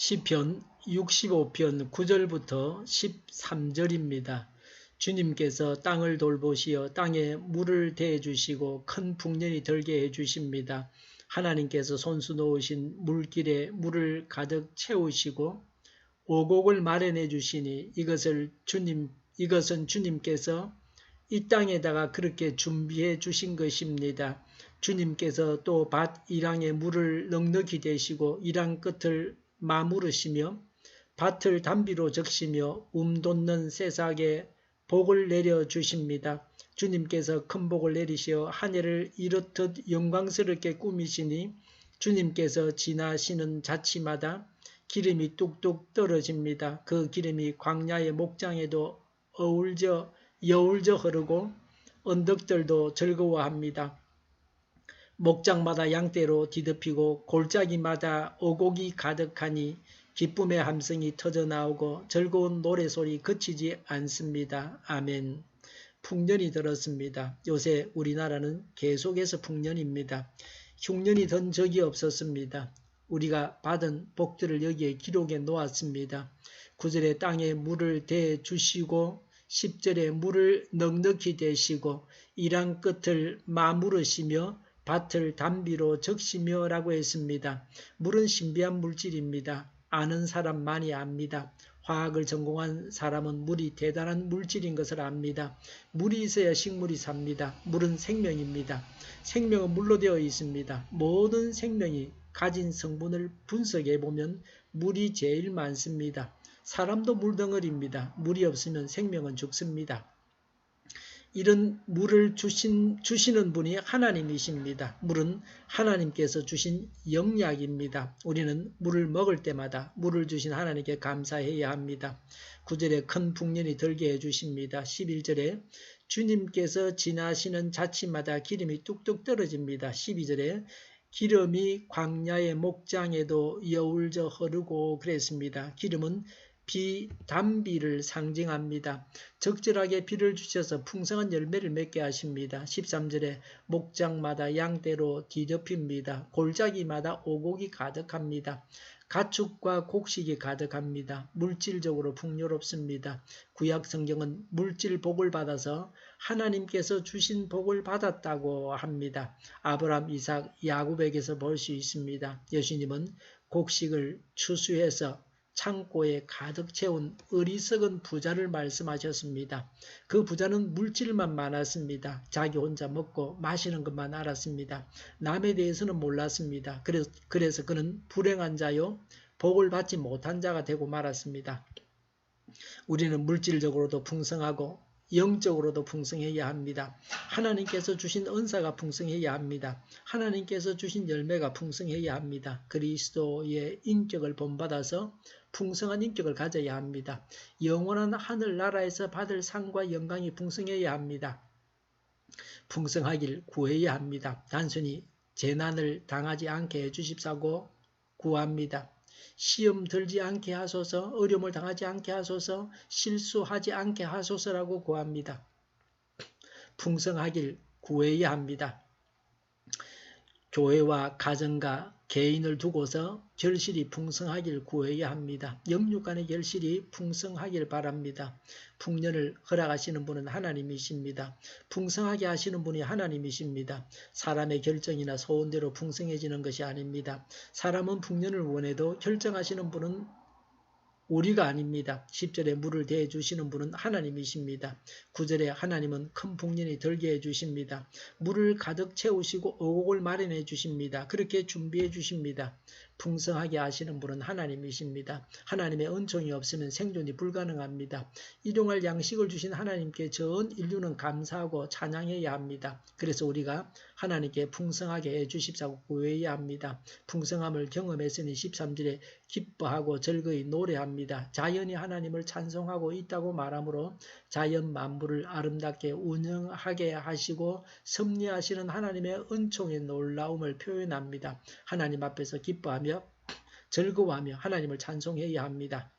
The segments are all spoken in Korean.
시편 65편 9절부터 13절입니다. 주님께서 땅을 돌보시어 땅에 물을 대주시고 큰 풍년이 들게 해주십니다. 하나님께서 손수 놓으신 물길에 물을 가득 채우시고 오곡을 마련해 주시니 이것은 주님께서 이 땅에다가 그렇게 준비해 주신 것입니다. 주님께서 또 밭 이랑에 물을 넉넉히 대시고 이랑 끝을 마무르시며 밭을 단비로 적시며 돋는 새싹에 복을 내려 주십니다. 주님께서 큰 복을 내리시어 하늘을 이렇듯 영광스럽게 꾸미시니 주님께서 지나시는 자치마다 기름이 뚝뚝 떨어집니다. 그 기름이 광야의 목장에도 여울져 흐르고 언덕들도 즐거워합니다. 목장마다 양떼로 뒤덮이고 골짜기마다 오곡이 가득하니 기쁨의 함성이 터져나오고 즐거운 노래소리 그치지 않습니다. 아멘. 풍년이 들었습니다. 요새 우리나라는 계속해서 풍년입니다. 흉년이 든 적이 없었습니다. 우리가 받은 복들을 여기에 기록해 놓았습니다. 9절에 땅에 물을 대주시고 10절에 물을 넉넉히 대시고 이랑 끝을 마무르시며 밭을 단비로 적시며 라고 했습니다. 물은 신비한 물질입니다. 아는 사람만이 압니다. 화학을 전공한 사람은 물이 대단한 물질인 것을 압니다. 물이 있어야 식물이 삽니다. 물은 생명입니다. 생명은 물로 되어 있습니다. 모든 생명이 가진 성분을 분석해 보면 물이 제일 많습니다. 사람도 물덩어리입니다. 물이 없으면 생명은 죽습니다. 이런 물을 주시는 분이 하나님이십니다. 물은 하나님께서 주신 영약입니다. 우리는 물을 먹을 때마다 물을 주신 하나님께 감사해야 합니다. 9절에 큰 풍년이 들게 해주십니다. 11절에 주님께서 지나시는 자치마다 기름이 뚝뚝 떨어집니다. 12절에 기름이 광야의 목장에도 여울져 흐르고 그랬습니다. 기름은 비, 단비를 상징합니다. 적절하게 비를 주셔서 풍성한 열매를 맺게 하십니다. 13절에 목장마다 양떼로 뒤덮입니다. 골짜기마다 오곡이 가득합니다. 가축과 곡식이 가득합니다. 물질적으로 풍요롭습니다. 구약 성경은 물질 복을 받아서 하나님께서 주신 복을 받았다고 합니다. 아브라함, 이삭, 야곱에게서 볼 수 있습니다. 예수님은 곡식을 추수해서 창고에 가득 채운 어리석은 부자를 말씀하셨습니다. 그 부자는 물질만 많았습니다. 자기 혼자 먹고 마시는 것만 알았습니다. 남에 대해서는 몰랐습니다. 그래서 그는 불행한 자요 복을 받지 못한 자가 되고 말았습니다. 우리는 물질적으로도 풍성하고 영적으로도 풍성해야 합니다. 하나님께서 주신 은사가 풍성해야 합니다. 하나님께서 주신 열매가 풍성해야 합니다. 그리스도의 인격을 본받아서 풍성한 인격을 가져야 합니다. 영원한 하늘나라에서 받을 상과 영광이 풍성해야 합니다. 풍성하길 구해야 합니다. 단순히 재난을 당하지 않게 해주십사고 구합니다. 시험 들지 않게 하소서, 어려움을 당하지 않게 하소서, 실수하지 않게 하소서라고 구합니다. 풍성하길 구해야 합니다. 교회와 가정과 개인을 두고서 결실이 풍성하길 구해야 합니다. 영육간의 결실이 풍성하길 바랍니다. 풍년을 허락하시는 분은 하나님이십니다. 풍성하게 하시는 분이 하나님이십니다. 사람의 결정이나 소원대로 풍성해지는 것이 아닙니다. 사람은 풍년을 원해도 결정하시는 분은 우리가 아닙니다. 10절에 물을 대해주시는 분은 하나님이십니다. 9절에 하나님은 큰 풍년이 들게 해주십니다. 물을 가득 채우시고 오곡을 마련해 주십니다. 그렇게 준비해 주십니다. 풍성하게 하시는 분은 하나님이십니다. 하나님의 은총이 없으면 생존이 불가능합니다. 일용할 양식을 주신 하나님께 전 인류는 감사하고 찬양해야 합니다. 그래서 우리가 하나님께 풍성하게 해주십사고 구해야 합니다. 풍성함을 경험했으니 13절에 기뻐하고 즐거이 노래합니다. 자연이 하나님을 찬송하고 있다고 말하므로 자연 만물을 아름답게 운영하게 하시고 섭리하시는 하나님의 은총의 놀라움을 표현합니다. 하나님 앞에서 기뻐하며 즐거워하며 하나님을 찬송해야 합니다.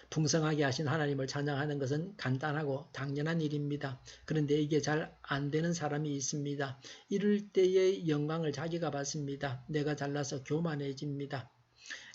풍성하게 하신 하나님을 찬양하는 것은 간단하고 당연한 일입니다. 그런데 이게 잘 안 되는 사람이 있습니다. 이럴 때의 영광을 자기가 받습니다. 내가 잘나서 교만해집니다.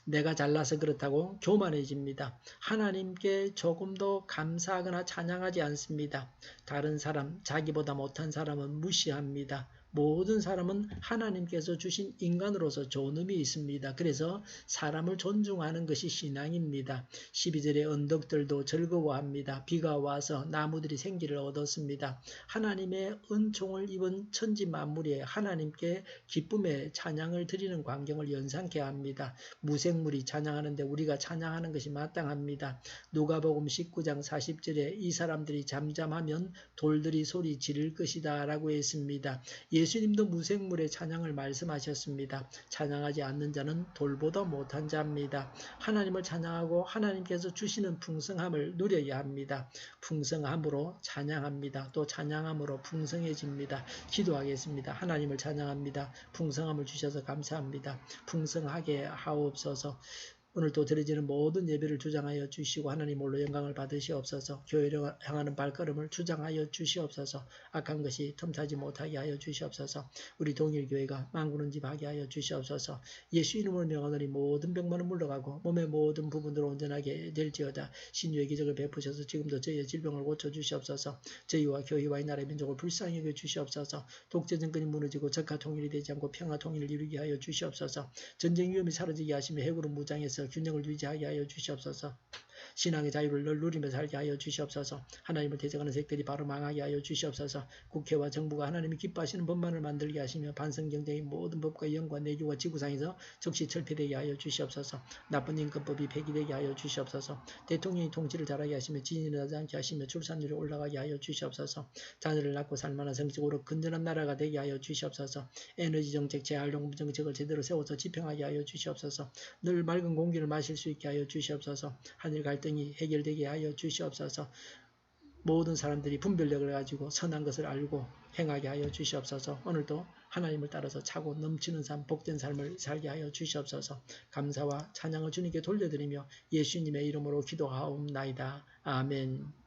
내가 잘나서 그렇다고 교만해집니다. 하나님께 조금 더 감사하거나 찬양하지 않습니다. 다른 사람, 자기보다 못한 사람은 무시합니다. 모든 사람은 하나님께서 주신 인간으로서 좋은 의미 있습니다. 그래서 사람을 존중하는 것이 신앙입니다. 12절의 언덕들도 즐거워합니다. 비가 와서 나무들이 생기를 얻었습니다. 하나님의 은총을 입은 천지 만물에 하나님께 기쁨의 찬양을 드리는 광경을 연상케 합니다. 무생물이 찬양하는데 우리가 찬양하는 것이 마땅합니다. 누가복음 19장 40절에 이 사람들이 잠잠하면 돌들이 소리 지를 것이다 라고 했습니다. 예수님도 무생물의 찬양을 말씀하셨습니다. 찬양하지 않는 자는 돌보다 못한 자입니다. 하나님을 찬양하고 하나님께서 주시는 풍성함을 누려야 합니다. 풍성함으로 찬양합니다. 또 찬양함으로 풍성해집니다. 기도하겠습니다. 하나님을 찬양합니다. 풍성함을 주셔서 감사합니다. 풍성하게 하옵소서. 오늘도 드려지는 모든 예배를 주장하여 주시고 하나님 홀로 영광을 받으시옵소서. 교회를 향하는 발걸음을 주장하여 주시옵소서. 악한 것이 틈타지 못하게 하여 주시옵소서. 우리 동일교회가 만군은집하게 하여 주시옵소서. 예수 이름으로 명하노니 모든 병만은 물러가고 몸의 모든 부분으로 온전하게 될지어다. 신유의 기적을 베푸셔서 지금도 저희의 질병을 고쳐주시옵소서. 저희와 교회와 이 나라의 민족을 불쌍히 여겨 주시옵소서. 독재 정권이 무너지고 적화 통일이 되지 않고 평화 통일을 이루게 하여 주시옵소서. 전쟁 위험이 사라지게 하시며 해군은 무장해서 균형을 유지하게 하여 주시옵소서. 신앙의 자유를 늘 누리며 살게 하여 주시옵소서. 하나님을 대적하는 색들이 바로 망하게 하여 주시옵소서. 국회와 정부가 하나님이 기뻐하시는 법만을 만들게 하시며 반성경쟁의 모든 법과 영과 내교와 지구상에서 즉시 철폐되게 하여 주시옵소서. 나쁜 인권법이 폐기되게 하여 주시옵소서. 대통령이 통치를 잘하게 하시며 진이 일어나지 않게 하시며 출산율이 올라가게 하여 주시옵소서. 자녀를 낳고 살만한 성적으로 건전한 나라가 되게 하여 주시옵소서. 에너지 정책, 재활용 정책을 제대로 세워서 집행하게 하여 주시옵소서. 늘 맑은 공기를 마실 수 있게 하여 주시옵소서. 하늘 갈등이 해결되게 하여 주시옵소서. 모든 사람들이 분별력을 가지고 선한 것을 알고 행하게 하여 주시옵소서. 오늘도 하나님을 따라서 차고 넘치는 삶, 복된 삶을 살게 하여 주시옵소서. 감사와 찬양을 주님께 돌려드리며 예수님의 이름으로 기도하옵나이다. 아멘.